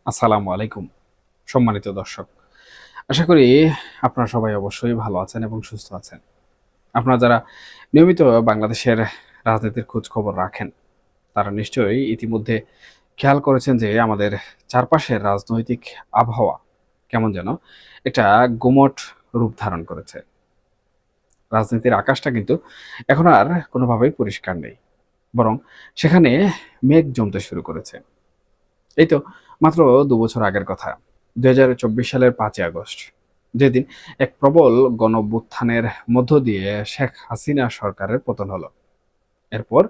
আসসালামু আলাইকুম সম্মানিত দর্শক। আশা করি আপনারা সবাই অবশ্যই ভালো আছেন এবং সুস্থ আছেন। আপনারা যারা নিয়মিত বাংলাদেশের রাজনীতির খোঁজ খবর রাখেন, তারা নিশ্চয়ই ইতিমধ্যে খেয়াল করেছেন যে আমাদের চারপাশের রাজনৈতিক আবহাওয়া কেমন যেন একটা গুমট রূপ ধারণ করেছে। রাজনীতির আকাশটা কিন্তু এখন আর কোনোভাবেই পরিষ্কার নেই। বরং সেখানে মেঘ জমতে শুরু করেছে। এই তো মাত্র ২ বছর আগের কথা। ২০২৪ সালের ৫ই আগস্ট। যেদিন এক প্রবল গণঅভ্যুত্থানের মধ্য দিয়ে শেখ হাসিনা সরকারের পতন হলো। এরপর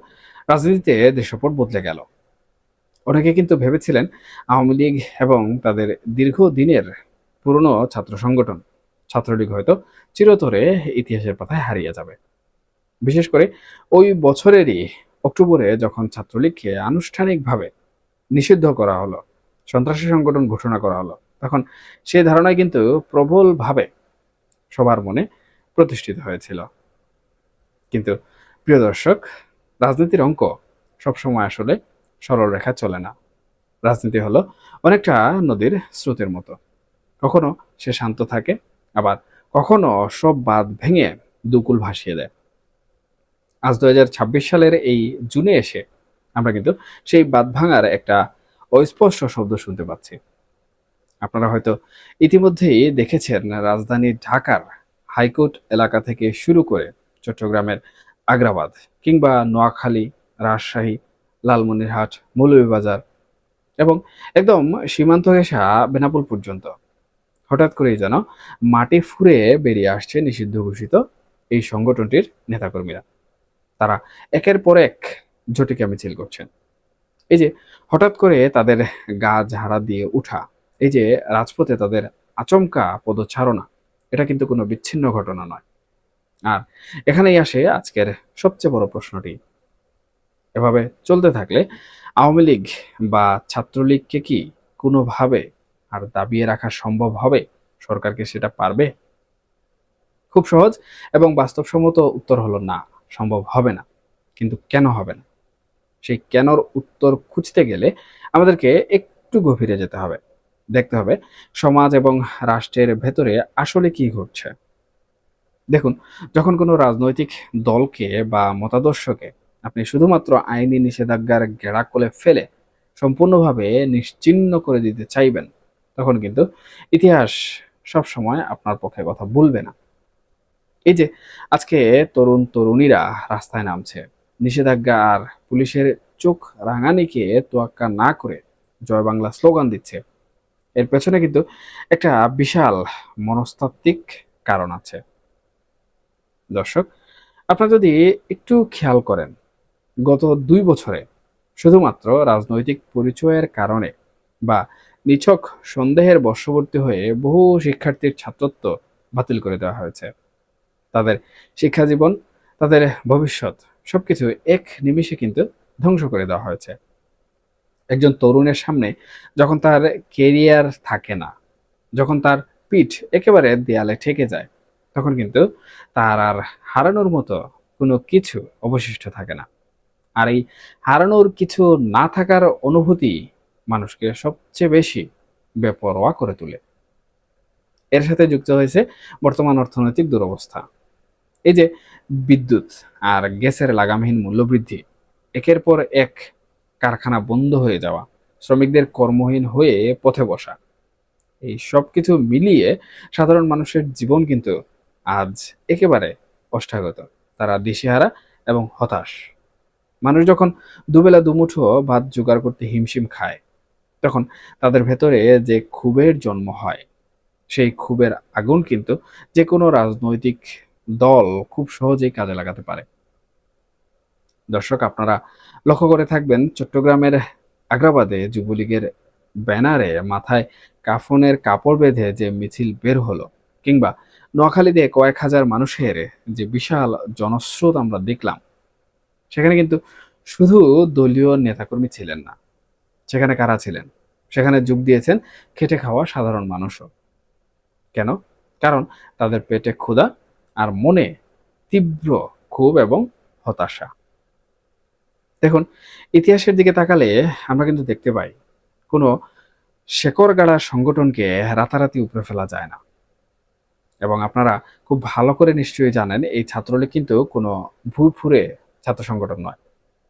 রাজনীতিতে দৃশ্যপট বদলে গেল। অনেকে কিন্তু ভেবেছিলেন আওয়ামী লীগ এবং তাদের দীর্ঘদিনের পুরনো ছাত্র সংগঠন ছাত্রলীগ হয়তো চিরতরে ইতিহাসের পাতায় হারিয়ে যাবে। বিশেষ করে ওই বছরেরই অক্টোবরে যখন ছাত্রলীগকে আনুষ্ঠানিকভাবে নিষিদ্ধ করা হলো, সন্ত্রাসী সংগঠন ঘোষণা করা হলো, তখন সেই ধারণাই কিন্তু প্রবলভাবে সবার মনে প্রতিষ্ঠিত হয়েছিল। কিন্তু প্রিয় দর্শক, রাজনীতির অঙ্ক সবসময় আসলে সরল রেখা চলে না। রাজনীতি হলো অনেকটা নদীর স্রোতের মতো। কখনো সে শান্ত থাকে, আবার কখনো সব বাঁধ ভেঙে দুকুল ভাসিয়ে দেয়। আজ ২০২৬ সালের এই জুনে এসে আমরা কিন্তু সেই বাঁধ ভাঙার একটা অস্পষ্ট শব্দ শুনতে পাচ্ছি। আপনারা হয়তো ইতিমধ্যেই দেখেছেন রাজধানী ঢাকার হাইকোর্ট এলাকা থেকে শুরু করে চট্টগ্রামের আগ্রাবাদ কিংবা নোয়াখালী, রাজশাহী, লালমনিরহাট, মৌলভীবাজার এবং একদম সীমান্ত ঘেঁষা বেনাপোল পর্যন্ত হঠাৎ করেই যেন মাটি ফুঁড়ে বেরিয়ে আসছে নিষিদ্ধ ঘোষিত এই সংগঠনটির নেতাকর্মীরা। তারা একের পর এক ঝটিকা মিছিল করছেন। এই যে হঠাৎ করে তাদের গা ঝাড়া দিয়ে উঠা, এই যে রাজপথে তাদের আচমকা পদচারণা, এটা কিন্তু কোনো বিচ্ছিন্ন ঘটনা নয়। আর এখানেই আসে আজকের সবচেয়ে বড় প্রশ্নটি। এভাবে চলতে থাকলে আওয়ামী লীগ বা ছাত্রলীগকে কি কোনোভাবে আর দাবিয়ে রাখা সম্ভব হবে? সরকারকে সেটা পারবে? খুব সহজ এবং বাস্তবসম্মত উত্তর হলো না, সম্ভব হবে না। কিন্তু কেন হবে না? সেই কেনর উত্তর খুঁজতে গেলে আমাদেরকে একটু গভীরে যেতে হবে। দেখতে হবে সমাজ এবং রাষ্ট্রের ভেতরে আসলে কি ঘটছে। দেখুন, যখন কোনো রাজনৈতিক দলকে বা মতাদর্শকে আপনি শুধুমাত্র আইনি নিষেধাজ্ঞার গেড়াকলে ফেলে সম্পূর্ণভাবে নিশ্চিহ্ন করে দিতে চাইবেন, তখন কিন্তু ইতিহাস সবসময় আপনার পক্ষে কথা বলবে না। এই যে আজকে তরুণ তরুণীরা রাস্তায় নামছে, নিষেধাজ্ঞা আর পুলিশের চোখ রাঙানিকে তোয়াক্কা না করে জয় বাংলা স্লোগান দিচ্ছে, এর পেছনে কিন্তু একটা বিশাল মনস্তাত্ত্বিক কারণ আছে। দর্শক, আপনারা যদি একটু খেয়াল করেন, গত ২ বছরে শুধুমাত্র রাজনৈতিক পরিচয়ের কারণে বা নিছক সন্দেহের বশবর্তী হয়ে বহু শিক্ষার্থীর ছাত্রত্ব বাতিল করে দেওয়া হয়েছে। তাদের শিক্ষা জীবন, তাদের ভবিষ্যৎ সবকিছু এক নিমিষে কিন্তু ধ্বংস করে দেওয়া হয়েছে। একজন তরুণের সামনে যখন তার কেরিয়ার থাকে না, যখন তার পিঠ একেবারে দেয়ালে ঠেকে যায়, তখন কিন্তু তার আর হারানোর মতো কোনো কিছু অবশিষ্ট থাকে না। আর এই হারানোর কিছু না থাকার অনুভূতি মানুষকে সবচেয়ে বেশি বেপরোয়া করে তোলে। এর সাথে যুক্ত হয়েছে বর্তমান অর্থনৈতিক দুরবস্থা। এই যে বিদ্যুৎ আর গ্যাসের লাগামহীন মূল্যবৃদ্ধি, একের পর এক কারখানা বন্ধ হয়ে যাওয়া, শ্রমিকদের কর্মহীন হয়ে পথে বসা, এই সবকিছু মিলিয়ে সাধারণ মানুষের জীবন কিন্তু আজ একেবারে ওষ্ঠাগত। তারা দিশেহারা এবং হতাশ। মানুষ যখন দুবেলা দুমুঠো ভাত জোগাড় করতে হিমশিম খায়, তখন তাদের ভেতরে যে ক্ষোভের জন্ম হয়, সেই ক্ষোভের আগুন কিন্তু যে কোনো রাজনৈতিক দল খুব সহজেই কাজে লাগাতে পারে। দর্শক, আপনারা লক্ষ্য করে থাকবেন চট্টগ্রামের আগ্রাবাদে যুবলীগের ব্যানারে মাথায় কাফনের কাপড় বেঁধে যে মিছিল বের হলো, কিংবা নোয়াখালীতে কয়েক হাজার মানুষের যে বিশাল জনস্রোত আমরা দেখলাম, সেখানে কিন্তু শুধু দলীয় নেতাকর্মী ছিলেন না। সেখানে কারা ছিলেন? সেখানে যোগ দিয়েছেন খেটে খাওয়া সাধারণ মানুষও। কেন? কারণ তাদের পেটে ক্ষুধা আর মনে তীব্র ক্ষোভ এবং হতাশা। দেখুন, ইতিহাসের দিকে তাকালে আমরা কিন্তু দেখতে পাই কোনো শেকড় গাড়া সংগঠনকে রাতারাতি উপড়ে ফেলা যায় না। এবং আপনারা খুব ভালো করে নিশ্চয়ই জানেন এই ছাত্রলীগ কিন্তু কোনো ভুরফুরে ছাত্র সংগঠন নয়।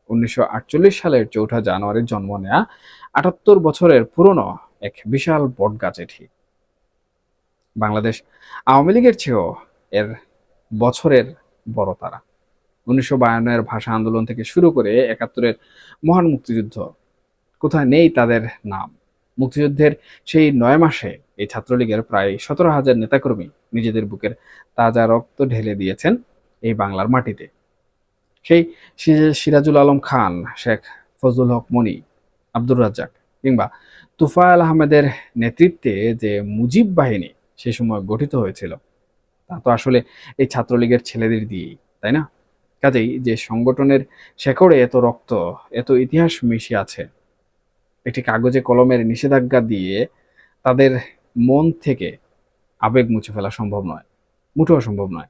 ১৯৪৮ সালের ৪ঠা জানুয়ারির জন্ম নেয়া ৭৮ বছরের পুরনো এক বিশাল বটগাছ এটি। বাংলাদেশ আওয়ামী লীগের চেয়েও এর বছরের বড় তারা। ১৯৫২-এর ভাষা আন্দোলন থেকে শুরু করে ৭১-এর মহান মুক্তিযুদ্ধ, কোথায় নেই তাদের নাম। মুক্তিযুদ্ধের সেই ৯ মাসে এই ছাত্রলীগের প্রায় ১৭,০০০ নেতাকর্মী নিজেদের বুকের তাজা রক্ত ঢেলে দিয়েছেন এই বাংলার মাটিতে। সেই সিরাজুল আলম খান, শেখ ফজলুল হক মনি, আব্দুর রাজ্জাক কিংবা তুফায়েল আহমেদের নেতৃত্বে যে মুজিব বাহিনী সে সময় গঠিত হয়েছিল, তা তো আসলে এই ছাত্রলীগের ছেলেদের দিয়েই, তাই না? কাজেই যে সংগঠনের শেকড়ে এত রক্ত, এত ইতিহাস মিশে আছে, একটি কাগজে কলমের নিষেধাজ্ঞা দিয়ে তাদের মন থেকে আবেগ মুছে ফেলা সম্ভব নয়, মুঠেও সম্ভব নয়।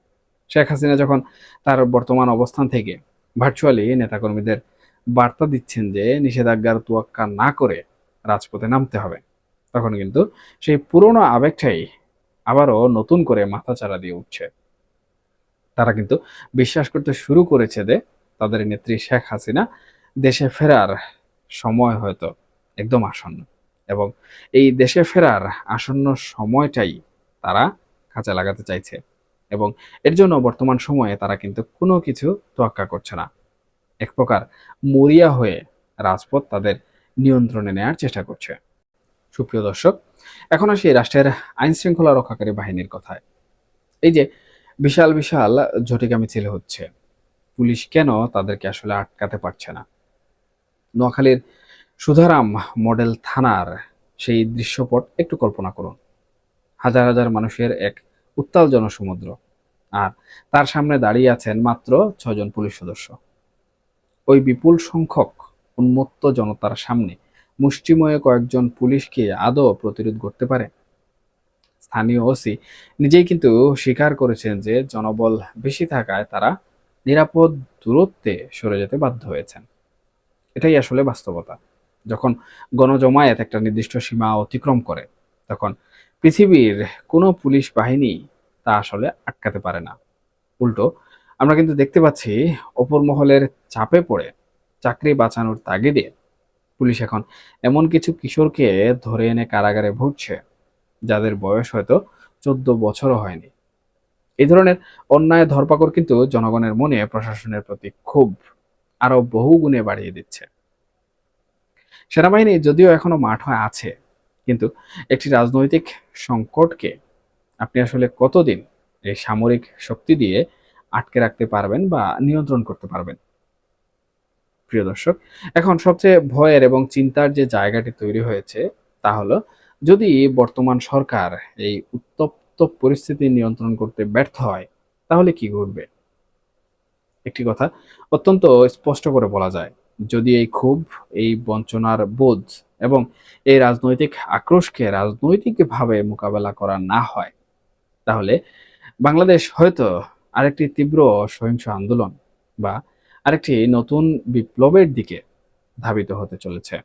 শেখ হাসিনা যখন তার বর্তমান অবস্থান থেকে ভার্চুয়ালি নেতাকর্মীদের বার্তা দিচ্ছেন যে নিষেধাজ্ঞার তোয়াক্কা না করে রাজপথে নামতে হবে, তখন কিন্তু সেই পুরনো আবেগটাই আবারও নতুন করে মাথাচাড়া দিয়ে উঠছে। তারা কিন্তু বিশ্বাস করতে শুরু করেছে যে তাদের নেত্রী শেখ হাসিনা দেশে ফেরার সময় হয়তো একদম আসন্ন, এবং এই দেশে ফেরার আসন্ন সময়টাই তারা কাজে লাগাতে চাইছে। এবং এর জন্য বর্তমান সময়ে তারা কিন্তু কোনো কিছু তোয়াক্কা করছে না। এক প্রকার মরিয়া হয়ে রাজপথ তাদের নিয়ন্ত্রণে নেয়ার চেষ্টা করছে। সুপ্রিয় দর্শক, এখন আসি রাষ্ট্রের আইন শৃঙ্খলা রক্ষাকারী বাহিনীর কথায়। এই যে বিশাল বিশাল ঝটিকা মিছিল হচ্ছে, পুলিশ কেন তাদেরকে আসলে আটকাতে পারছে না? নোয়াখালীর সুধারাম মডেল থানার সেই দৃশ্যপট একটু কল্পনা করুন। হাজার হাজার মানুষের এক উত্তাল জনসমুদ্র, আর তার সামনে দাঁড়িয়ে আছেন মাত্র ৬ জন পুলিশ সদস্য। ওই বিপুল সংখ্যক উন্মত্ত জনতার সামনে মুষ্টিময় কয়েকজন পুলিশকে আদৌ প্রতিরোধ করতে পারে? স্থানীয় ওসি নিজেই কিন্তু স্বীকার করেছেন যে জনবল বেশি থাকায় তারা নিরাপদ দূরত্বে সরে যেতে বাধ্য হয়েছেন। এটাই আসলে বাস্তবতা। যখন গণজমায়েত একটা নির্দিষ্ট সীমা অতিক্রম করে, তখন পৃথিবীর কোনো পুলিশ বাহিনী তা আসলে আটকাতে পারে না। উল্টো আমরা কিন্তু দেখতে পাচ্ছি অপর মহলের চাপে পড়ে চাকরি বাঁচানোর তাগিদে পুলিশ এখন এমন কিছু কিশোরকে ধরে এনে কারাগারে ভরছে যাদের বয়স হয়তো 14 বছরও হয়নি। এই ধরনের অন্যায় ধরপাকড় কিন্তু জনগণের মনে প্রশাসনের প্রতি ক্ষোভ আরো বহু গুণে বাড়িয়ে দিচ্ছে। সেনাবাহিনী যদিও এখনো মাঠে আছে, কিন্তু একটি রাজনৈতিক সংকটকে আপনি আসলে কতদিন এই সামরিক শক্তি দিয়ে আটকে রাখতে পারবেন বা নিয়ন্ত্রণ করতে পারবেন? প্রিয় দর্শক, এখন সবচেয়ে ভয়ের এবং চিন্তার যে জায়গাটি তৈরি হয়েছে তা হলো, যদি বর্তমান সরকার এই উত্তপ্ত পরিস্থিতি নিয়ন্ত্রণ করতে ব্যর্থ হয়, তাহলে কি ঘটবে? একটি কথা অত্যন্ত স্পষ্ট করে বলা যায়, যদি এই ক্ষোভ, এই বঞ্চনার বোধ এবং এই রাজনৈতিক আক্রোশকে রাজনৈতিকভাবে মোকাবেলা করা না হয়, তাহলে বাংলাদেশ হয়তো আরেকটি তীব্র সহিংস আন্দোলন বা আরেকটি নতুন বিপ্লবের দিকে ধাবিত হতে চলেছে।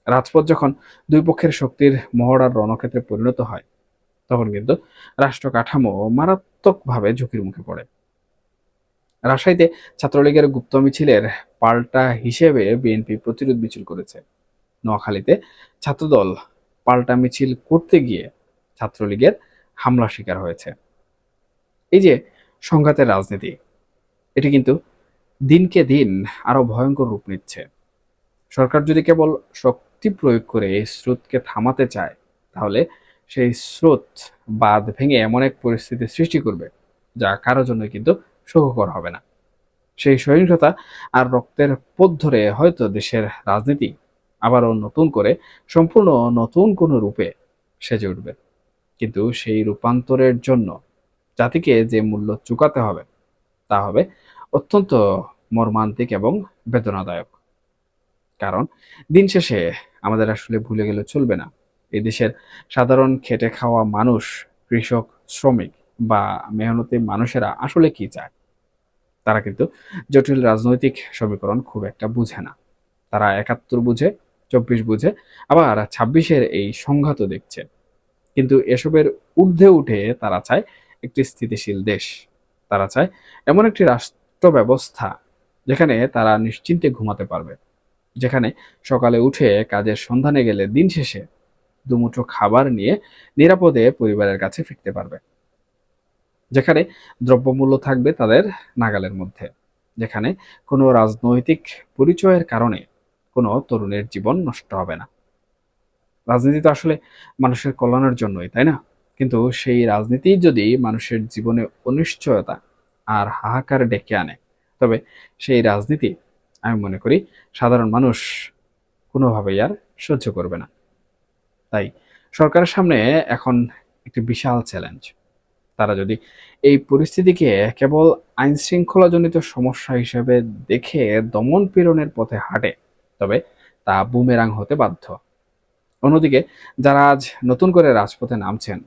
রাজপথ যখন দুই পক্ষের শক্তির মহড়ার রণক্ষেত্রে পরিণত হয়, তখন কিন্তু রাষ্ট্র কাঠামো মারাত্মকভাবে ঝুঁকির মুখে পড়ে। রাজশাহীতে ছাত্রলীগের গুপ্ত মিছিলের পাল্টা হিসেবে বিএনপি প্রতিরোধ মিছিল করেছে। নোয়াখালীতে ছাত্রদল পাল্টা মিছিল করতে গিয়ে ছাত্রলীগের হামলা শিকার হয়েছে। এই যে সংঘাতের রাজনীতি, এটি কিন্তু দিনকে দিন আরো ভয়ঙ্কর রূপ নিচ্ছে। সরকার যদি কেবল শক্তি প্রয়োগ করে এই স্রোতকে থামাতে চায়, তাহলে সেই স্রোত বাঁধ ভেঙে এমন এক পরিস্থিতি সৃষ্টি করবে যা কারো জন্য কিন্তু সুখকর হবে না। সেই সহিংসতা আর রক্তের পথ ধরে হয়তো দেশের রাজনীতি আবারও নতুন করে সম্পূর্ণ নতুন কোনো রূপে সেজে উঠবে। কিন্তু সেই রূপান্তরের জন্য জাতিকে যে মূল্য চুকাতে হবে, তা হবে অত্যন্ত মর্মান্তিক এবং বেদনাদায়ক। কারণ দিন শেষে আমাদের আসলে ভুলে গেলে চলবে না, এই দেশের সাধারণ খেটে খাওয়া মানুষ, কৃষক, শ্রমিক বা মেহনতি মানুষেরা আসলে কি চায়। তারা কিন্তু জটিল রাজনৈতিক সমীকরণ খুব একটা বুঝে না। তারা ৭১ বুঝে, 24 বুঝে আবার 26-এর এই সংঘাতও দেখছে। কিন্তু এসবের ঊর্ধ্বে উঠে তারা চায় একটি স্থিতিশীল দেশ। তারা চায় এমন একটি রাষ্ট্র ব্যবস্থা যেখানে তারা নিশ্চিন্তে ঘুমাতে পারবে, যেখানে সকালে উঠে কাজের সন্ধানে গেলে দিন শেষে দুমুঠো খাবার নিয়ে নিরাপদে পরিবারের কাছে ফিরতে পারবে, যেখানে দ্রব্যমূল্য থাকবে তাদের নাগালের মধ্যে, যেখানে কোনো রাজনৈতিক পরিচয়ের কারণে কোনো তরুণের জীবন নষ্ট হবে না। রাজনীতি তো আসলে মানুষের কল্যাণের জন্যই, তাই না? কিন্তু সেই রাজনীতি যদি মানুষের জীবনে অনিশ্চয়তা আর হাহাকার ডেকে আনে, তবে সেই রাজনীতি আমি মনে করি সাধারণ মানুষ কোনোভাবেই আর সহ্য করবে না। তাই সরকারের সামনে এখন একটি বিশাল চ্যালেঞ্জ। তারা যদি এই পরিস্থিতিকে কেবল আইন শৃঙ্খলাজনিত সমস্যা হিসেবে দেখে দমন পীড়নের পথে হাঁটে, তবে তা বুমেরাং হতে বাধ্য। অন্যদিকে যারা আজ নতুন করে রাজপথে নামছেন,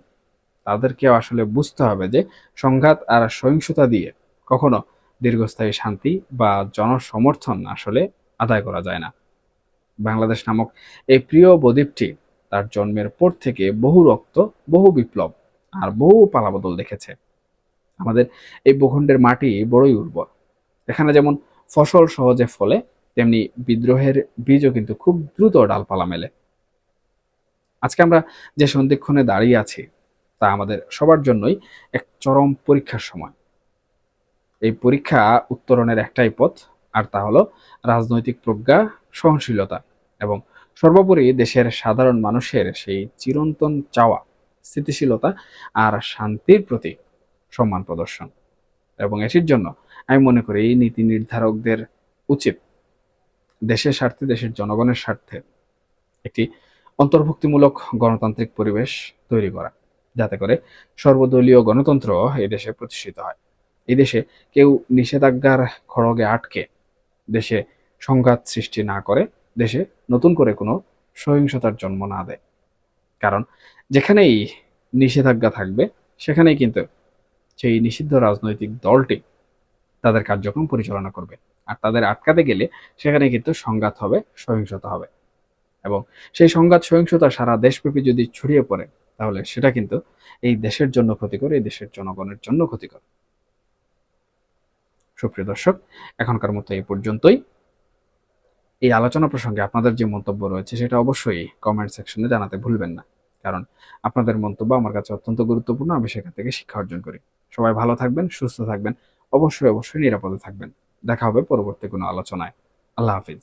তাদেরকেও আসলে বুঝতে হবে যে সংঘাত আর সহিংসতা দিয়ে কখনো দীর্ঘস্থায়ী শান্তি বা জনসমর্থন আসলে আদায় করা যায় না। বাংলাদেশ নামক এই প্রিয় বদ্বীপটি তার জন্মের পর থেকে বহু রক্ত, বহু বিপ্লব আর বহু পালাবদল দেখেছে। আমাদের এই ভূখণ্ডের মাটি বড়ই উর্বর। এখানে যেমন ফসল সহজে ফলে, তেমনি বিদ্রোহের বীজও কিন্তু খুব দ্রুত ডালপালা মেলে। আজকে আমরা যে সন্ধিক্ষণে দাঁড়িয়ে আছি, তা আমাদের সবার জন্যই এক চরম পরীক্ষার সময়। এই পরীক্ষা উত্তরণের একটাই পথ, আর তা হলো রাজনৈতিক প্রজ্ঞা, সহনশীলতা এবং সর্বোপরি দেশের সাধারণ মানুষের সেই চিরন্তন চাওয়া স্থিতিশীলতা আর শান্তির প্রতি সম্মান প্রদর্শন। এবং এটির জন্য আমি মনে করি এই নীতি নির্ধারকদের উচিত দেশের স্বার্থে, দেশের জনগণের স্বার্থে একটি অন্তর্ভুক্তিমূলক গণতান্ত্রিক পরিবেশ তৈরি করা, যাতে করে সর্বদলীয় গণতন্ত্র এই দেশে প্রতিষ্ঠিত হয়। এই দেশে কেউ নিষেধাজ্ঞার খড়গে আটকে দেশে সংঘাত সৃষ্টি না করে, দেশে নতুন করে কোনো সহিংসতার জন্ম না দেয়। কারণ যেখানেই নিষেধাজ্ঞা থাকবে, সেখানেই কিন্তু সেই নিষিদ্ধ রাজনৈতিক দলটি তাদের কার্যক্রম পরিচালনা করবে। আর তাদের আটকাতে গেলে সেখানে কিন্তু সংঘাত হবে, সহিংসতা হবে। এবং সেই সংঘাত সহিংসতা সারা দেশব্যাপী যদি ছড়িয়ে পড়ে, তাহলে সেটা কিন্তু এই দেশের জন্য ক্ষতিকর, এই দেশের জনগণের জন্য ক্ষতিকর। সুপ্রিয় দর্শক, এখনকার মতো এই পর্যন্তই। এই আলোচনা প্রসঙ্গে আপনাদের যে মন্তব্য রয়েছে সেটা অবশ্যই কমেন্ট সেকশনে জানাতে ভুলবেন না। কারণ আপনাদের মন্তব্য আমার কাছে অত্যন্ত গুরুত্বপূর্ণ। আমি সেখান থেকে শিক্ষা অর্জন করি। সবাই ভালো থাকবেন, সুস্থ থাকবেন, অবশ্যই অবশ্যই নিরাপদে থাকবেন। দেখা হবে পরবর্তী কোনো আলোচনায়। আল্লাহ হাফিজ।